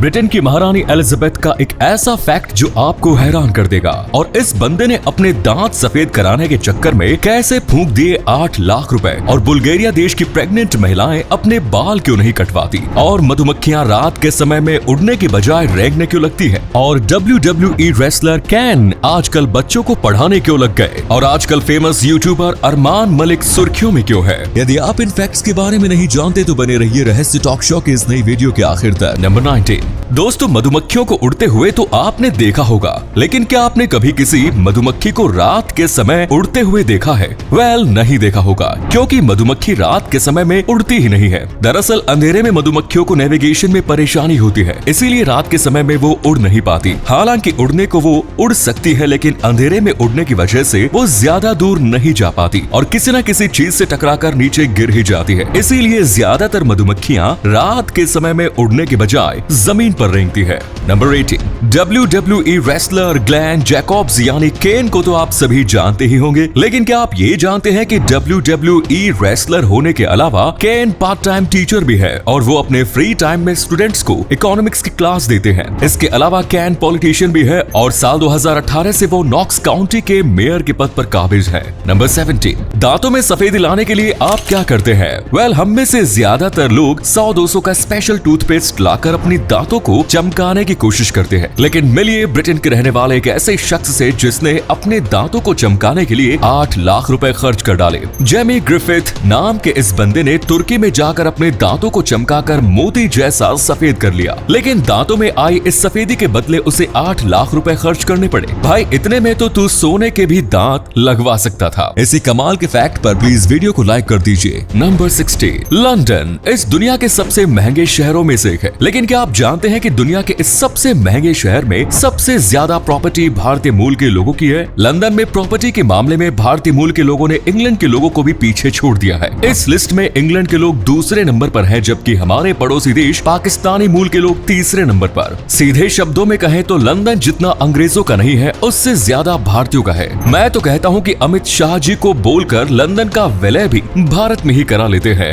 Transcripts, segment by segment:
Britain की महारानी Elizabeth का एक ऐसा फैक्ट जो आपको हैरान कर देगा। और इस बंदे ने अपने दांत सफेद कराने के चक्कर में कैसे फूंक दिए 8 लाख रुपए। और बुल्गारिया देश की प्रेग्नेंट महिलाएं अपने बाल क्यों नहीं कटवाती। और मधुमक्खियां रात के समय में उड़ने की बजाय रेंगने क्यों लगती है। और WWE रेसलर कैन आजकल बच्चों को पढ़ाने क्यों लग गए। और आजकल फेमस यूट्यूबर अरमान मलिक सुर्खियों में क्यों है। यदि आप इन फैक्ट्स के बारे में नहीं जानते तो बने रहिए रहस्य टॉक शो की इस नई वीडियो के आखिर तक। नंबर 19। दोस्तों, मधुमक्खियों को उड़ते हुए तो आपने देखा होगा, लेकिन क्या आपने कभी किसी मधुमक्खी को रात के समय उड़ते हुए देखा है? वेल, नहीं देखा होगा, क्योंकि मधुमक्खी रात के समय में उड़ती ही नहीं है। दरअसल अंधेरे में मधुमक्खियों को नेविगेशन में परेशानी होती है, इसीलिए रात के समय में वो उड़ नहीं पाती। हालांकि उड़ने को वो उड़ सकती है, लेकिन अंधेरे में उड़ने की वजह से वो ज्यादा दूर नहीं जा पाती और किसी न किसी चीज से टकराकर नीचे गिर ही जाती है। इसीलिए ज्यादातर मधुमक्खियां रात के समय में उड़ने के बजाय जमीन पर रेंगती है। नंबर 18। WWE रेसलर ग्लेन जैकॉब्स यानी केन को तो आप सभी जानते ही होंगे, लेकिन क्या आप ये जानते हैं कि WWE रेसलर होने के अलावा केन पार्ट टाइम टीचर भी है और वो अपने फ्री टाइम में स्टूडेंट्स को इकोनॉमिक्स की क्लास देते हैं। इसके अलावा केन पॉलिटिशियन भी है और साल 2018 से वो नॉक्स काउंटी के मेयर के पद पर काबिज है। नंबर 17। दांतों में सफेदी लाने के लिए आप क्या करते हैं? वेल, हम में से ज्यादातर लोग 100-200 का स्पेशल टूथपेस्ट लाकर अपनी दांतों को चमकाने की कोशिश करते हैं, लेकिन मिलिए ब्रिटेन के रहने वाले एक ऐसे शख्स से जिसने अपने दांतों को चमकाने के लिए 8 लाख रुपए खर्च कर डाले। जेमी ग्रिफिथ नाम के इस बंदे ने तुर्की में जाकर अपने दांतों को चमकाकर मोती जैसा सफेद कर लिया, लेकिन दांतों में आई इस सफेदी के बदले उसे 8 लाख रुपए खर्च करने पड़े। भाई, इतने में तो तू सोने के भी दांत लगवा सकता था। इसी कमाल के फैक्ट पर प्लीज वीडियो को लाइक कर दीजिए। नंबर 60। लंदन इस दुनिया के सबसे महंगे शहरों में से एक है, लेकिन क्या आप जानते हैं कि दुनिया के इस सबसे महंगे शहर में सबसे ज्यादा प्रॉपर्टी भारतीय मूल के लोगों की है? लंदन में प्रॉपर्टी के मामले में भारतीय मूल के लोगों ने इंग्लैंड के लोगों को भी पीछे छोड़ दिया है। इस लिस्ट में इंग्लैंड के लोग दूसरे नंबर पर हैं, जबकि हमारे पड़ोसी देश पाकिस्तानी मूल के लोग तीसरे नंबर पर। सीधे शब्दों में कहें तो लंदन जितना अंग्रेजों का नहीं है, उससे ज्यादा भारतीयों का है। मैं तो कहता हूँ कि अमित शाह जी को बोलकर लंदन का विलय भी भारत में ही करा लेते हैं।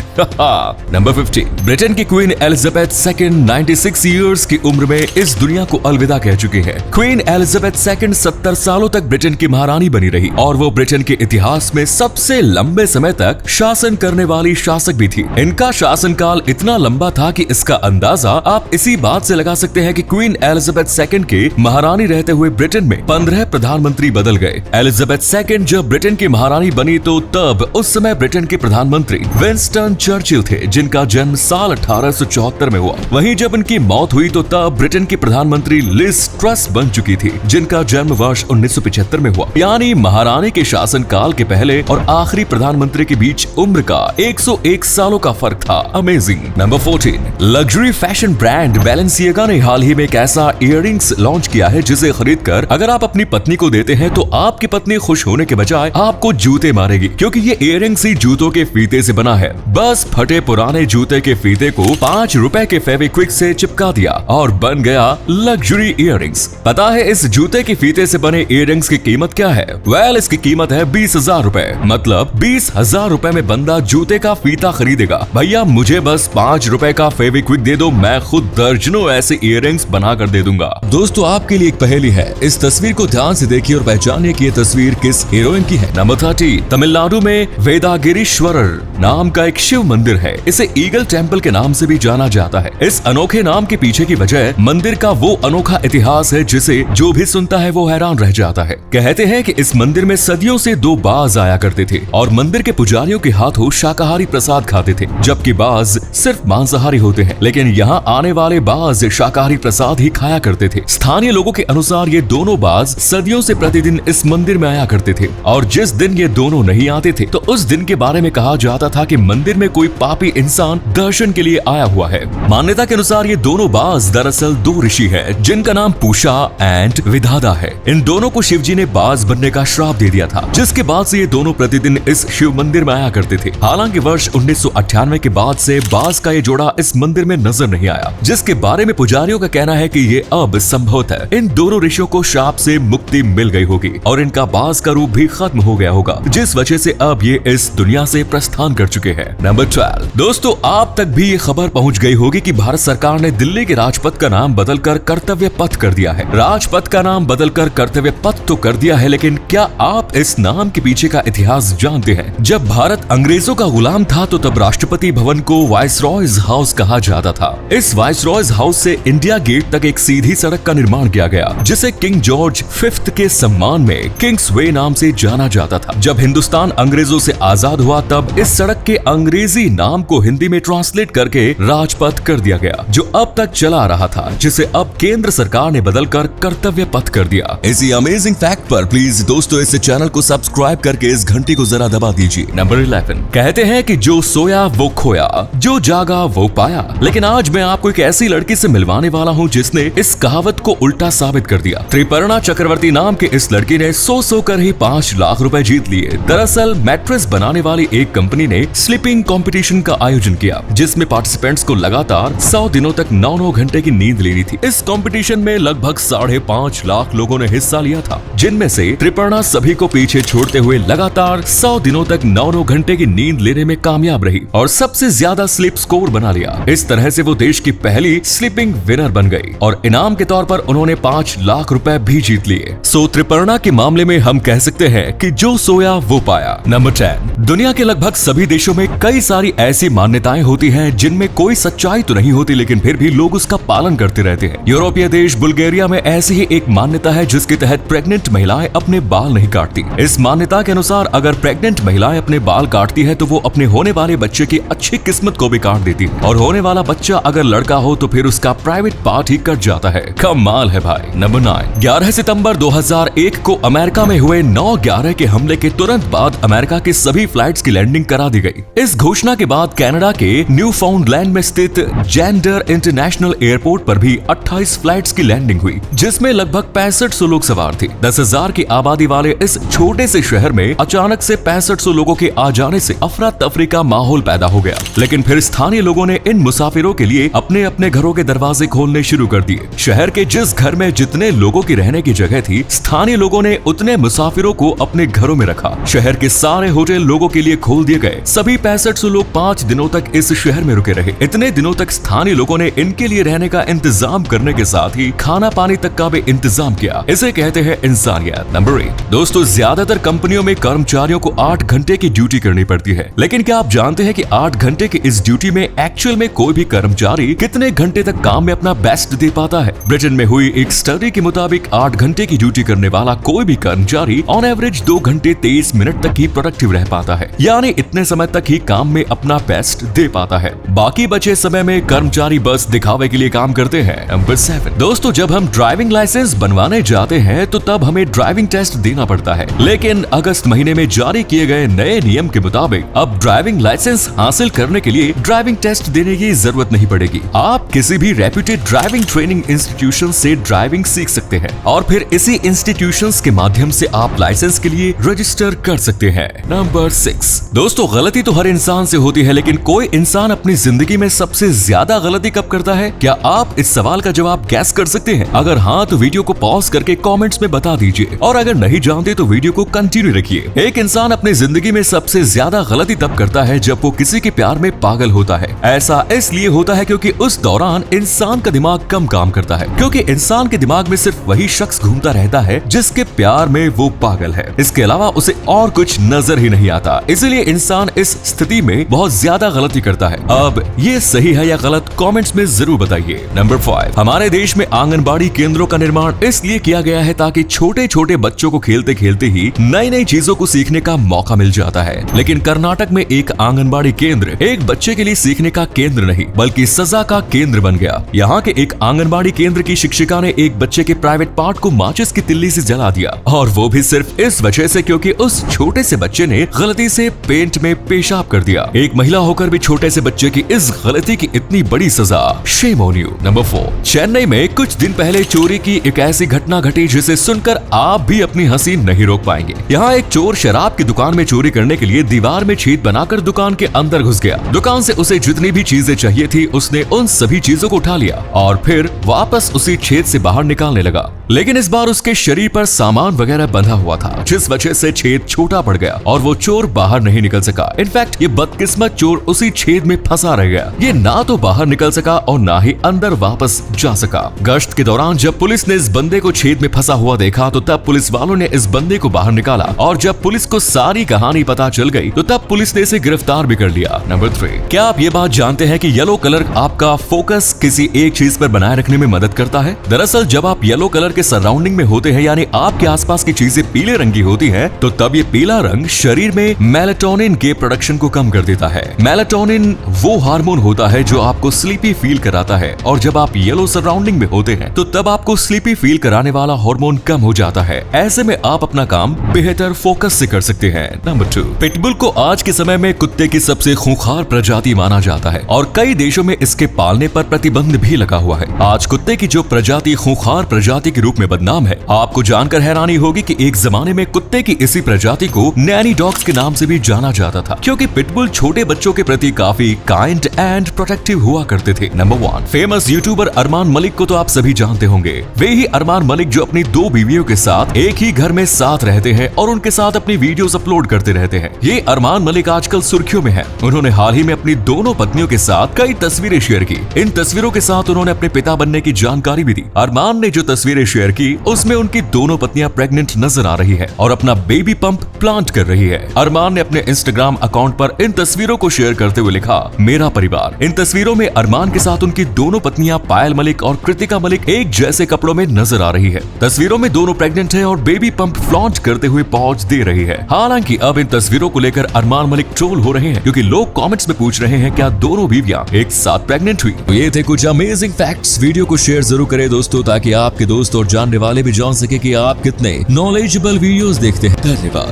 नंबर 50। ब्रिटेन की क्वीन एलिजाबेथ II 96 ईयर्स की उम्र में इस दुनिया को अलविदा कह चुकी है। क्वीन एलिजाबेथ II 70 सालों तक ब्रिटेन की महारानी बनी रही और वो ब्रिटेन के इतिहास में सबसे लंबे समय तक शासन करने वाली शासक भी थी। इनका शासनकाल इतना लंबा था कि इसका अंदाजा आप इसी बात से लगा सकते हैं कि क्वीन एलिजाबेथ II के महारानी रहते हुए ब्रिटेन में 15 प्रधानमंत्री बदल गए। एलिजाबेथ II जब ब्रिटेन की महारानी बनी तो तब उस समय ब्रिटेन के प्रधानमंत्री विंस्टन चर्चिल थे, जिनका जन्म साल 1874 में हुआ। वहीं जब इनकी मौत हुई तो तब ब्रिटेन की प्रधानमंत्री लिज ट्रस बन चुकी थी, जिनका जन्म वर्ष 1975 में हुआ। यानी महारानी के शासनकाल के पहले और आखिरी प्रधानमंत्री के बीच उम्र का 101 सालों का फर्क था। Amazing. Number 14। Luxury fashion brand Balenciaga ने हाल ही में एक ऐसा इयररिंग्स लॉन्च किया है जिसे खरीदकर अगर आप अपनी पत्नी को देते हैं तो आपकी पत्नी खुश होने के बजाय आपको जूते मारेगी, क्योंकि ये इयररिंग्स ही जूतों के फीते से बना है। बस फटे पुराने जूते के फीते को 5 रुपए के फेविक्विक से चिपका दिया और बन गया लग्जरी इयररिंग्स। पता है इस जूते के फीते से बने इयररिंग्स की कीमत क्या है? वेल, इसकी कीमत है 20,000 रुपए। मतलब 20,000 रुपए में बंदा जूते का फीता खरीदेगा। भैया, मुझे बस 5 रुपए का फेविक्विक दे दो, मैं खुद दर्जनों ऐसे इयररिंग्स बना कर दे दूंगा। दोस्तों, आपके लिए एक पहेली है, इस तस्वीर को ध्यान से देखिए और पहचानिए कि ये तस्वीर किस हीरोइन की है। नंबर 30। तमिलनाडु में वेदागिरीश्वरर नाम का एक शिव मंदिर है। इसे ईगल टेम्पल के नाम से भी जाना जाता है। इस अनोखे नाम के पीछे की वजह मंदिर का वो अनोखा इतिहास है जिसे जो भी सुनता है वो हैरान रह जाता है। कहते हैं कि इस मंदिर में सदियों से 2 बाज आया करते थे और मंदिर के पुजारियों के हाथों शाकाहारी प्रसाद खाते थे, जबकि बाज सिर्फ मांसाहारी होते हैं। लेकिन यहाँ आने वाले बाज शाकाहारी प्रसाद ही खाया करते थे। स्थानीय लोगों के अनुसार ये दोनों बाज सदियों से प्रतिदिन इस मंदिर में आया करते थे और जिस दिन ये दोनों नहीं आते थे तो उस दिन के बारे में कहा जाता था कि मंदिर में कोई पापी इंसान दर्शन के लिए आया हुआ है। मान्यता के अनुसार ये दोनों बाज दरअसल 2 ऋषि है जिनका नाम पूषा एंड विधाता है। इन दोनों को शिवजी ने बाज बनने का श्राप दे दिया था, जिसके बाद से ये दोनों प्रतिदिन इस शिव मंदिर में आया करते थे। हालांकि वर्ष 1998 के बाद से बाज का ये जोड़ा इस मंदिर में नजर नहीं आया, जिसके बारे में पुजारियों का कहना है कि ये अब संभवतः इन दोनों ऋषियों को श्राप से मुक्ति मिल गई होगी और इनका बाज का रूप भी खत्म हो गया होगा, जिस वजह से अब ये इस दुनिया से प्रस्थान कर चुके हैं। नंबर 12। दोस्तों, आप तक भी ये खबर पहुंच गई होगी कि भारत सरकार ने दिल्ली के राजपथ का नाम बदलकर कर्तव्य पथ कर दिया है। राजपथ का नाम बदलकर कर्तव्य पथ तो कर दिया है, लेकिन क्या आप इस नाम के पीछे का इतिहास जानते हैं? जब भारत अंग्रेजों का गुलाम था तो तब राष्ट्रपति भवन को वायसरॉयज हाउस कहा जाता था। इस वायसरॉयज हाउस से इंडिया गेट तक एक सीधी सड़क का निर्माण किया गया, जिसे किंग जॉर्ज 5th के सम्मान में किंग्स वे नाम से जाना जाता था। जब हिंदुस्तान अंग्रेजों से आजाद हुआ तब इस सड़क के अंग्रेजी नाम को हिंदी में ट्रांसलेट करके राजपथ कर दिया गया, जो अब तक चला रहा था, जिसे अब केंद्र सरकार ने बदलकर कर्तव्य पथ कर दिया। इसी अमेजिंग फैक्ट पर प्लीज दोस्तों इस चैनल को सब्सक्राइब करके इस घंटी को जरा दबा दीजिए। नंबर 11, कहते हैं कि जो सोया वो खोया, जो जागा वो पाया। लेकिन आज मैं आपको एक ऐसी लड़की से मिलवाने वाला हूँ जिसने इस कहावत को उल्टा साबित कर दिया। त्रिपर्णा चक्रवर्ती नाम के इस लड़की ने सो कर ही 5 लाख रुपए जीत लिए। दरअसल मैट्रेस बनाने वाली एक कंपनी ने स्लीपिंग कंपटीशन का आयोजन किया, जिसमें पार्टिसिपेंट्स को लगातार 100 दिनों तक 9-9 घंटे की नींद लेनी थी। इस कंपटीशन में लगभग 5.5 लाख लोगों ने हिस्सा लिया था, जिनमें से त्रिपर्णा सभी को पीछे छोड़ते हुए लगातार 100 दिनों तक 9-9 घंटे की नींद लेने में कामयाब रही और सबसे ज्यादा स्लीप स्कोर बना लिया। इस तरह से वो देश की पहली स्लीपिंग विनर बन गई और इनाम के तौर पर उन्होंने 5 लाख रुपए भी जीत लिए। सो त्रिपर्णा के मामले में हम कह सकते हैं कि जो सोया वो पाया। नंबर 10, दुनिया के लगभग सभी देशों में कई सारी ऐसी मान्यताएं होती हैं जिनमें कोई सच्चाई तो नहीं होती, लेकिन फिर भी लोग उसका पालन करते रहते हैं। यूरोपीय देश बुल्गारिया में ऐसी ही एक मान्यता है जिसके तहत प्रेग्नेंट महिलाएं अपने बाल नहीं काटती। इस मान्यता के अनुसार अगर प्रेग्नेंट महिलाएं अपने बाल काटती है तो वो अपने होने वाले बच्चे की अच्छी किस्मत को भी काट देती है, और होने वाला बच्चा अगर लड़का हो तो फिर उसका प्राइवेट पार्ट ही कट जाता है। कमाल है भाई। नंबर 9, 11 सितंबर 2001 को अमेरिका में हुए 9/11 के हमले के तुरंत बाद अमेरिका की सभी फ्लाइट्स की लैंडिंग करा दी गई। इस घोषणा के बाद कनाडा के न्यूफाउंडलैंड में स्थित जेंडर इंटरनेशनल एयरपोर्ट पर भी 28 फ्लाइट्स की लैंडिंग हुई, जिसमें लगभग 6500 लोग सवार थे। 10,000 की आबादी वाले इस छोटे से शहर में अचानक से 6500 लोगों के आ जाने से अफरा तफरी का माहौल पैदा हो गया। लेकिन फिर स्थानीय लोगों ने इन मुसाफिरों के लिए अपने अपने घरों के दरवाजे खोलने शुरू कर दिए। शहर के जिस घर में जितने लोगों की रहने की जगह थी, स्थानीय लोगों ने उतने मुसाफिरों को अपने घरों में रखा। शहर के सारे होटल लोगों के लिए खोल दिए गए। सभी 6500 लोग 5 दिनों तक इस शहर में रुके रहे। इतने दिनों तक स्थानीय लोगों ने इनके लिए रहने का इंतजाम करने के साथ ही खाना पानी तक का भी इंतजाम किया। इसे कहते हैं इंसानियत। नंबर 8, दोस्तों ज्यादातर कंपनियों में कर्मचारियों को 8 घंटे की ड्यूटी करनी पड़ती है, लेकिन क्या आप जानते हैं कि 8 घंटे की इस ड्यूटी में एक्चुअल में कोई भी कर्मचारी कितने घंटे तक काम में अपना बेस्ट दे पाता है? ब्रिटेन में हुई एक स्टडी के मुताबिक 8 घंटे की ड्यूटी करने वाला कोई भी कर्मचारी ऑन एवरेज 2 घंटे 23 मिनट तक ही प्रोडक्टिव रह पाता है, यानी इतने समय तक ही काम में अपना बेस्ट दे पाता है। बाकी बचे समय में कर्मचारी बस दिखावे के लिए काम करते हैं। नंबर 7, दोस्तों जब हम ड्राइविंग लाइसेंस बनवाने जाते हैं तो तब हमें ड्राइविंग टेस्ट देना पड़ता है, लेकिन अगस्त महीने में जारी किए गए नए नियम के मुताबिक अब ड्राइविंग लाइसेंस हासिल करने के लिए ड्राइविंग टेस्ट देने की जरूरत नहीं पड़ेगी। आप किसी भी रेप्यूटेड ड्राइविंग ट्रेनिंग इंस्टीट्यूशन से ड्राइविंग सीख सकते हैं और फिर इसी इंस्टीट्यूशंस के माध्यम से आप लाइसेंस के लिए रजिस्टर कर सकते हैं। नंबर 6, दोस्तों गलती तो हर इंसान से होती है, लेकिन कोई इंसान अपनी जिंदगी में सबसे ज्यादा गलती कब करता है? क्या आप इस सवाल का जवाब गैस कर सकते हैं? अगर हाँ तो वीडियो को पॉज करके कमेंट्स में बता दीजिए, और अगर नहीं जानते तो वीडियो को कंटिन्यू रखिए। एक इंसान अपनी जिंदगी में सबसे ज्यादा गलती तब करता है जब वो किसी के प्यार में पागल होता है। ऐसा इसलिए होता है क्योंकि उस दौरान इंसान का दिमाग कम काम करता है, क्योंकि इंसान के दिमाग में सिर्फ वही शख्स घूमता रहता है जिसके प्यार में वो पागल है। इसके अलावा उसे और कुछ नजर ही नहीं आता, इसलिए इंसान इस स्थिति में बहुत ज्यादा गलती करता है। अब ये सही है या गलत कमेंट्स में जरूर बताइए। नंबर 5, हमारे देश में आंगनबाड़ी केंद्रों का निर्माण इसलिए किया गया है ताकि छोटे छोटे बच्चों को खेलते खेलते ही नई नई चीजों को सीखने का मौका मिल जाता है। लेकिन कर्नाटक में एक आंगनबाड़ी केंद्र एक बच्चे के लिए सीखने का केंद्र नहीं बल्कि सजा का केंद्र बन गया। यहाँ के एक आंगनबाड़ी केंद्र की शिक्षिका ने एक बच्चे के प्राइवेट पार्ट को माचिस की तिल्ली से जला दिया, और वो भी सिर्फ इस वजह से क्योंकि उस छोटे से बच्चे ने गलती से पेंट में पेशाब कर दिया। एक महिला होकर भी छोटे से बच्चे की इस गलती की इतनी बड़ी सजा, shame on you. Number 4, Chennai में कुछ दिन पहले चोरी की एक ऐसी घटना घटी जिसे सुनकर आप भी अपनी हंसी नहीं रोक पाएंगे। यहाँ एक चोर शराब की दुकान में चोरी करने के लिए दीवार में छेद बनाकर दुकान के अंदर घुस गया। दुकान से उसे जितनी भी चीजें चाहिए थी उसने उन सभी चीजों को उठा लिया और फिर वापस उसी छेद से बाहर निकालने लगा। लेकिन इस बार उसके शरीर पर सामान वगैरह बंधा हुआ था, जिस वजह से छेद छोटा पड़ गया और वो चोर बाहर नहीं निकल सका। इनफैक्ट ये बदकिस्मत चोर उसी छेद में फंसा रह गया। ये ना तो बाहर निकल सका और ना ही अंदर वापस जा सका। गश्त के दौरान जब पुलिस ने इस बंदे को छेद में फंसा हुआ देखा तो तब पुलिस वालों ने इस बंदे को बाहर निकाला और जब पुलिस को सारी कहानी पता चल गई तो तब पुलिस ने इसे गिरफ्तार भी कर लिया। नंबर 3, क्या आप ये बात जानते हैं कि येलो कलर आपका फोकस किसी एक चीज पर बनाए रखने में मदद करता है? दरअसल जब आप येलो कलर के सराउंडिंग में होते हैं, यानी आपके आसपास की चीजें पीले रंग की होती हैं, तो तब ये पीला रंग शरीर में मेलाटोनिन के प्रोडक्शन को कम कर देता है। मेलाटोनिन वो हार्मोन होता है जो आपको स्लीपी फील कराता है और जब आप येलो सराउंडिंग में होते हैं तो तब आपको स्लीपी फील कराने वाला हार्मोन कम हो जाता है। ऐसे में आप अपना काम बेहतर फोकस से कर सकते हैं। नंबर 2, पिटबुल को आज के समय में कुत्ते की सबसे खूंखार प्रजाति माना जाता है और कई देशों में इसके पालने पर प्रतिबंध भी लगा हुआ है। आज कुत्ते की जो प्रजाति खूंखार प्रजाति के रूप में बदनाम है। आपको जानकर हैरानी होगी कि एक जमाने में कुत्ते की इसी प्रजाति को नैनी डॉग्स के नाम से भी जाना जाता था, क्योंकि पिटबुल छोटे बच्चों के प्रति काफी काइंड एंड प्रोटेक्टिव हुआ करते थे। Number 1, famous YouTuber Armaan Malik को तो आप सभी जानते होंगे। वे ही अरमान मलिक जो अपनी 2 बीवियों के साथ एक ही घर में साथ रहते हैं और उनके साथ अपनी वीडियोस अपलोड करते रहते हैं। ये अरमान मलिक आजकल सुर्खियों में है। उन्होंने हाल ही में अपनी दोनों पत्नियों के साथ कई तस्वीरें शेयर की। इन तस्वीरों के साथ उन्होंने अपने पिता बनने की जानकारी भी दी। अरमान ने जो तस्वीरें शेयर की उसमें उनकी दोनों पत्नियां प्रेग्नेंट नजर आ रही है और अपना बेबी पंप प्लांट कर रही है। अरमान ने अपने इंस्टाग्राम अकाउंट पर इन तस्वीरों को शेयर करते हुए लिखा, मेरा परिवार। इन तस्वीरों में अरमान के साथ उनकी दोनों पत्नियां पायल मलिक और कृतिका मलिक एक जैसे कपड़ों में नजर आ रही है। तस्वीरों में दोनों प्रेग्नेंट है और बेबी पंप फ्लॉन्ट करते हुए पहुंच दे रही है। हालांकि अब इन तस्वीरों को लेकर अरमान मलिक ट्रोल हो रहे हैं, क्योंकि लोग कमेंट्स में पूछ रहे हैं क्या दोनों बीवियां एक साथ प्रेग्नेंट हुई। तो ये थे कुछ अमेजिंग फैक्ट्स। वीडियो को शेयर जरूर करें दोस्तों, ताकि आपके दोस्त और जानने वाले भी जान सके कि आप कितने नॉलेजेबल वीडियोस देखते हैं। धन्यवाद।